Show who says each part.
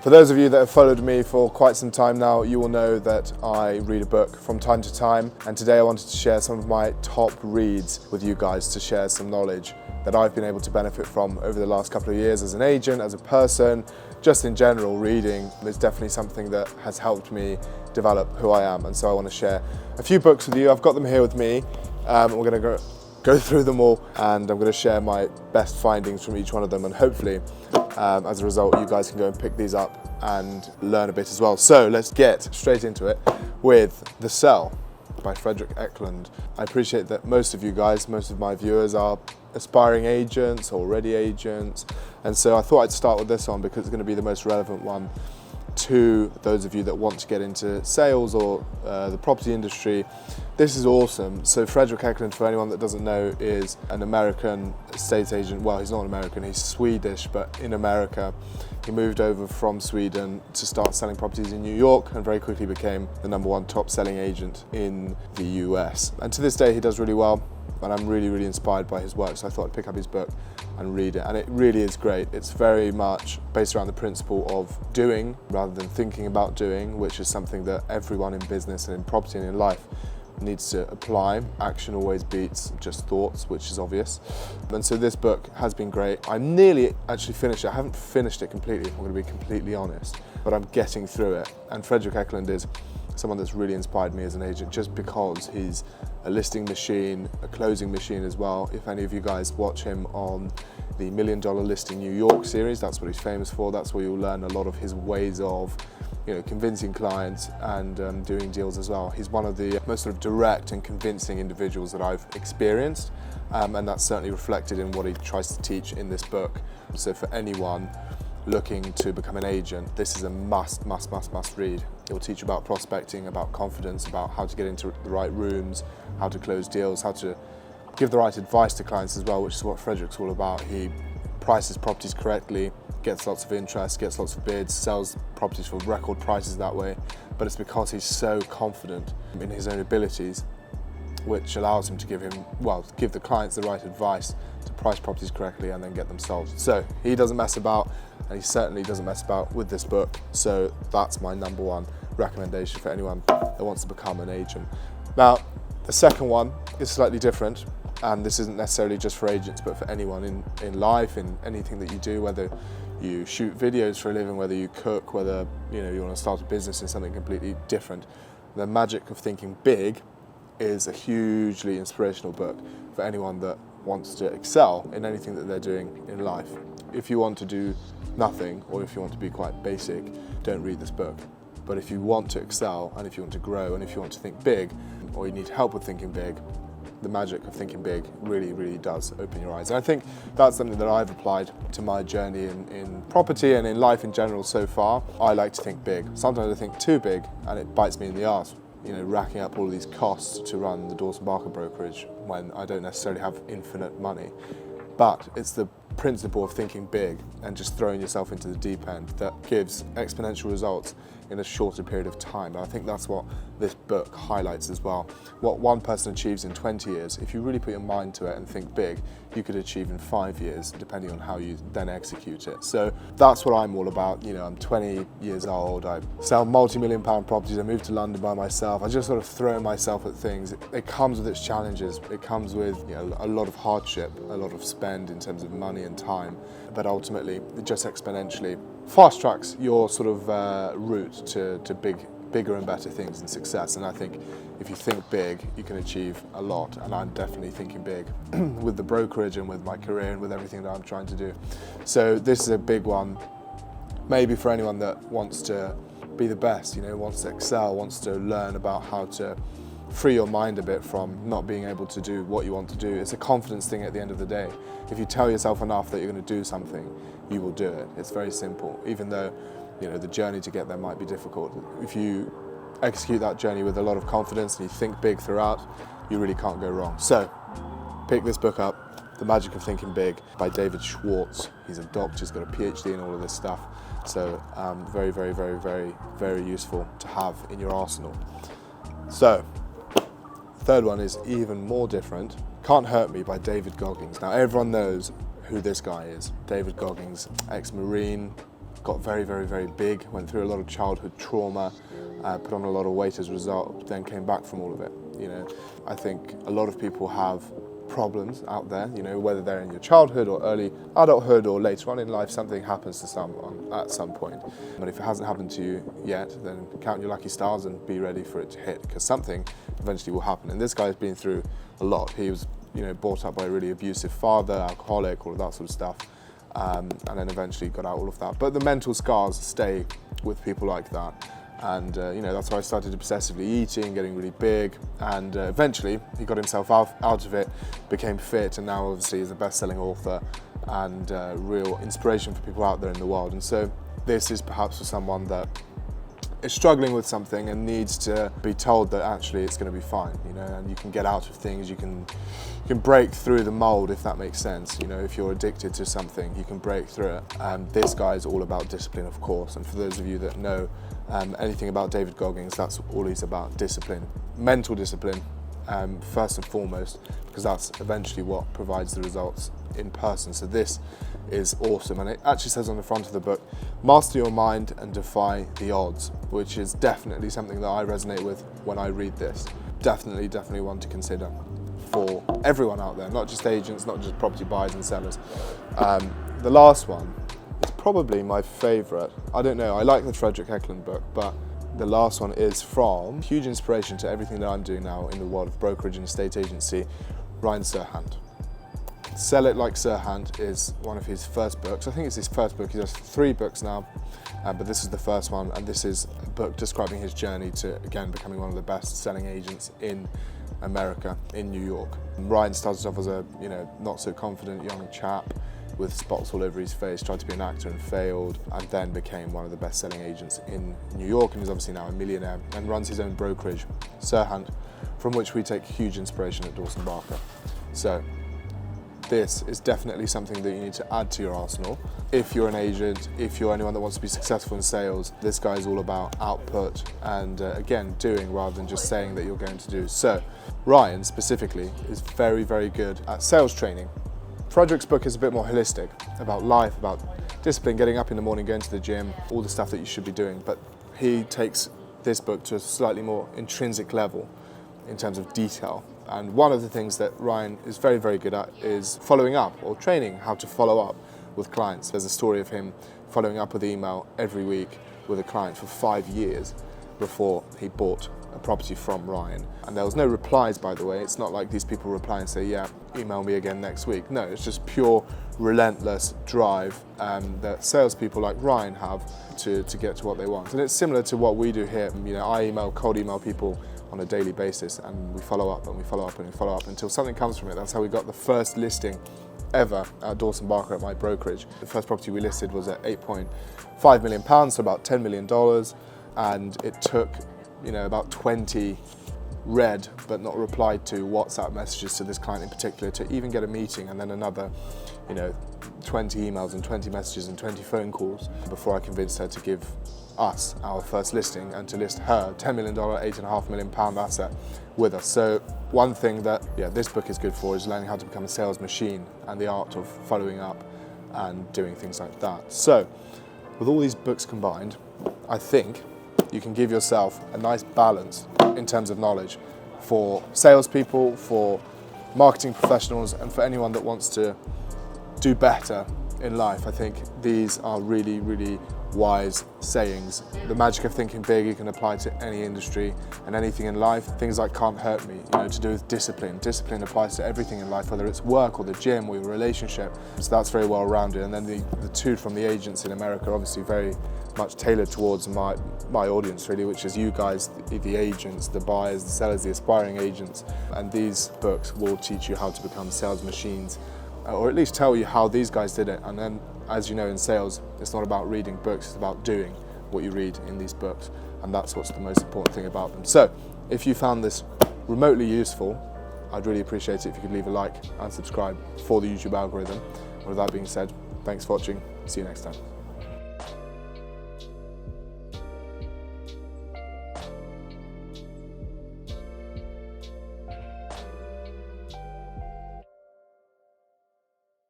Speaker 1: For those of you that have followed me for quite some time now, you will know that I read a book from time to time, and today I wanted to share some of my top reads with you guys to share some knowledge that I've been able to benefit from over the last couple of years as an agent, as a person, just in general. Reading is definitely something that has helped me develop who I am, and so I want to share a few books with you. I've got them here with me. We're going to go through them all, and I'm going to share my best findings from each one of them, and hopefully as a result you guys can go and pick these up and learn a bit as well. So let's get straight into it with The Cell by Frederick Eklund. I appreciate that most of you guys, most of my viewers are aspiring agents, already agents, and so I thought I'd start with this one because it's going to be the most relevant one to those of you that want to get into sales or the property industry. This is awesome. So Frederick Eklund, for anyone that doesn't know, is an American estate agent. Well, he's not American, he's Swedish, but in America. He moved over from Sweden to start selling properties in New York and very quickly became the #1 top selling agent in the US. And to this day, he does really well, and I'm really, really inspired by his work. So I thought I'd pick up his book and read it. And it really is great. It's very much based around the principle of doing rather than thinking about doing, which is something that everyone in business and in property and in life needs to apply. Action always beats just thoughts, which is obvious. And so this book has been great. I nearly actually finished it. I haven't finished it completely, if I'm going to be completely honest, but I'm getting through it. And Frederick Eklund is someone that's really inspired me as an agent, just because he's a listing machine, a closing machine as well. If any of you guys watch him on the $1 Million Listing New York series, that's what he's famous for. That's where you'll learn a lot of his ways of convincing clients and doing deals as well. He's one of the most sort of direct and convincing individuals that I've experienced, and that's certainly reflected in what he tries to teach in this book. So for anyone looking to become an agent, this is a must read. It will teach you about prospecting, about confidence, about how to get into the right rooms, how to close deals, how to give the right advice to clients as well, which is what Frederick's all about. He prices properties correctly, gets lots of interest, gets lots of bids, sells properties for record prices that way, but it's because he's so confident in his own abilities, which allows him to give the clients the right advice to price properties correctly and then get them sold. So he doesn't mess about, and he certainly doesn't mess about with this book. So that's my #1 recommendation for anyone that wants to become an agent. Now, the second one is slightly different, and this isn't necessarily just for agents, but for anyone in life, in anything that you do, whether you shoot videos for a living, whether you cook, whether you want to start a business in something completely different. The Magic of Thinking Big is a hugely inspirational book for anyone that wants to excel in anything that they're doing in life. If you want to do nothing, or if you want to be quite basic, don't read this book. But if you want to excel, and if you want to grow, and if you want to think big, or you need help with thinking big, The Magic of Thinking Big really, really does open your eyes. And I think that's something that I've applied to my journey in property and in life in general so far. I like to think big. Sometimes I think too big, and it bites me in the arse, racking up all of these costs to run the Dawson Barker brokerage when I don't necessarily have infinite money. But it's the principle of thinking big and just throwing yourself into the deep end that gives exponential results in a shorter period of time. And I think that's what this book highlights as well. What one person achieves in 20 years, if you really put your mind to it and think big, you could achieve in 5 years, depending on how you then execute it. So that's what I'm all about. I'm 20 years old, I sell multi-million-pound properties, I moved to London by myself. I just sort of throw myself at things. It comes with its challenges. It comes with a lot of hardship, a lot of spend in terms of money and time, but ultimately it just exponentially fast tracks your sort of route to bigger and better things and success. And I think if you think big, you can achieve a lot. And I'm definitely thinking big with the brokerage and with my career and with everything that I'm trying to do. So this is a big one, maybe for anyone that wants to be the best, wants to excel, wants to learn about how to free your mind a bit from not being able to do what you want to do. It's a confidence thing at the end of the day. If you tell yourself enough that you're going to do something, you will do it. It's very simple, even though the journey to get there might be difficult. If you execute that journey with a lot of confidence and you think big throughout, you really can't go wrong. So pick this book up, The Magic of Thinking Big by David Schwartz. He's a doctor, he's got a PhD in all of this stuff. So very, very, very, very, very useful to have in your arsenal. So third one is even more different. Cant Hurt Me by David Goggins. Now everyone knows who this guy is. David Goggins, ex-Marine, got very, very, very big, went through a lot of childhood trauma, put on a lot of weight as a result, then came back from all of it. You know, I think a lot of people have problems out there, you know, whether they're in your childhood or early adulthood or later on in life, something happens to someone at some point. But if it hasn't happened to you yet, then count your lucky stars and be ready for it to hit, because something eventually will happen. And this guy's been through a lot. He was, you know, brought up by a really abusive father, alcoholic, all of that sort of stuff, and then eventually got out all of that. But the mental scars stay with people like that. And you know, that's why I started obsessively eating, getting really big, and eventually he got himself out of it, became fit, and now obviously is a best-selling author and real inspiration for people out there in the world. And so this is perhaps for someone that is struggling with something and needs to be told that actually it's going to be fine, you know, and you can get out of things, you can break through the mold, if that makes sense. You know, if you're addicted to something, you can break through it. And this guy is all about discipline, of course. And for those of you that know anything about David Goggins, that's all he's about: discipline, mental discipline, first and foremost, because that's eventually what provides the results in person. So this is awesome, and it actually says on the front of the book, master your mind and defy the odds, which is definitely something that I resonate with when I read this. Definitely one to consider for everyone out there, not just agents, not just property buyers and sellers. The last one is probably my favorite. I don't know, I like the Frederick Eklund book, but the last one is from huge inspiration to everything that I'm doing now in the world of brokerage and estate agency, Ryan Serhant. Sell It Like Serhant is one of his first books. I think it's his first book. He has 3 books now, but this is the first one, and this is a book describing his journey to, again, becoming one of the best-selling agents in America, in New York. Ryan started off as a, you know, not so confident young chap with spots all over his face, tried to be an actor and failed, and then became one of the best-selling agents in New York, and is obviously now a millionaire and runs his own brokerage, Serhant, from which we take huge inspiration at Dawson Barker. So this is definitely something that you need to add to your arsenal. If you're an agent, if you're anyone that wants to be successful in sales, this guy is all about output and again, doing rather than just saying that you're going to do. So Ryan specifically is very, very good at sales training. Frederick's book is a bit more holistic, about life, about discipline, getting up in the morning, going to the gym, all the stuff that you should be doing. But he takes this book to a slightly more intrinsic level in terms of detail. And one of the things that Ryan is very, very good at is following up, or training how to follow up with clients. There's a story of him following up with email every week with a client for 5 years before he bought a property from Ryan. And there was no replies, by the way. It's not like these people reply and say, yeah, email me again next week. No, it's just pure relentless drive that salespeople like Ryan have to get to what they want. And it's similar to what we do here. You know, I cold email people on a daily basis, and we follow up and we follow up and we follow up until something comes from it. That's how we got the first listing ever at Dawson Barker at my brokerage. The first property we listed was at £8.5 million, so about $10 million, and it took, you know, about 20 read but not replied to WhatsApp messages to this client in particular to even get a meeting, and then another, you know, 20 emails and 20 messages and 20 phone calls before I convinced her to give us our first listing and to list her $10 million, £8.5 million asset with us. So one thing that this book is good for is learning how to become a sales machine and the art of following up and doing things like that. So with all these books combined, I think you can give yourself a nice balance in terms of knowledge for salespeople, for marketing professionals, and for anyone that wants to do better in life. I think these are really, really wise sayings. The magic of thinking big you can apply to any industry and anything in life. Things like Cant Hurt Me, you know, to do with discipline. Discipline applies to everything in life, whether it's work or the gym or your relationship. So that's very well rounded. And then the 2 from the agents in America are obviously very much tailored towards my audience, really, which is you guys, the agents, the buyers, the sellers, the aspiring agents. And these books will teach you how to become sales machines, or at least tell you how these guys did it. And then, as you know, in sales, it's not about reading books, it's about doing what you read in these books. And that's what's the most important thing about them. So if you found this remotely useful, I'd really appreciate it if you could leave a like and subscribe for the YouTube algorithm. With that being said, thanks for watching. See you next time.